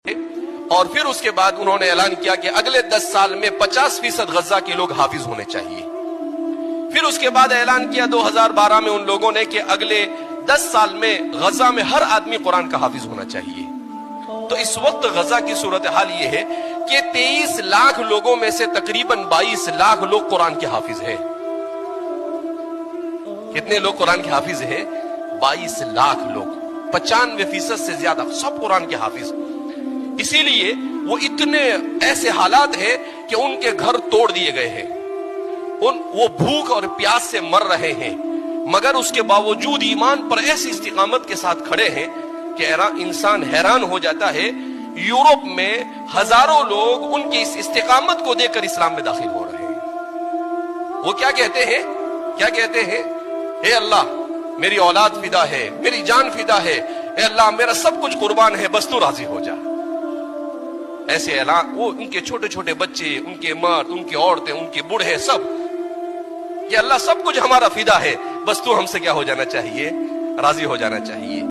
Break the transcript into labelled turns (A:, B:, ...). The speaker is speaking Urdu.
A: اور پھر اس کے بعد انہوں نے اعلان کیا کہ اگلے 10 سال میں 50% غزہ کے لوگ حافظ ہونے چاہیے۔ پھر اس کے بعد اعلان کیا 2012 میں ان لوگوں نے کہ اگلے 10 سال میں غزہ میں ہر آدمی قرآن کا حافظ ہونا چاہیے۔ تو اس وقت غزہ کی صورتحال یہ ہے کہ 23 لاکھ لوگوں میں سے تقریباً 22 لاکھ لوگ قرآن کے حافظ ہیں۔ کتنے لوگ قرآن کے حافظ ہیں؟ 22 لاکھ لوگ، 95% سے زیادہ سب قرآن کے حافظ۔ اسی لیے وہ اتنے ایسے حالات ہیں کہ ان کے گھر توڑ دیے گئے ہیں، وہ بھوک اور پیاس سے مر رہے ہیں، مگر اس کے باوجود ایمان پر ایسی استقامت کے ساتھ کھڑے ہیں کہ انسان حیران ہو جاتا ہے۔ یورپ میں ہزاروں لوگ ان کی اس استقامت کو دیکھ کر اسلام میں داخل ہو رہے ہیں۔ وہ کیا کہتے ہیں؟ اے اللہ میری اولاد فدا ہے، میری جان فدا ہے، اے اللہ میرا سب کچھ قربان ہے، بس تو راضی ہو جا۔ ایسے اعلان، وہ ان کے چھوٹے چھوٹے بچے، ان کے مرد، ان کی عورتیں، ان کے بوڑھے، سب کہ اللہ سب کچھ ہمارا فدا ہے، بس تو ہم سے کیا ہو جانا چاہیے؟ راضی ہو جانا چاہیے۔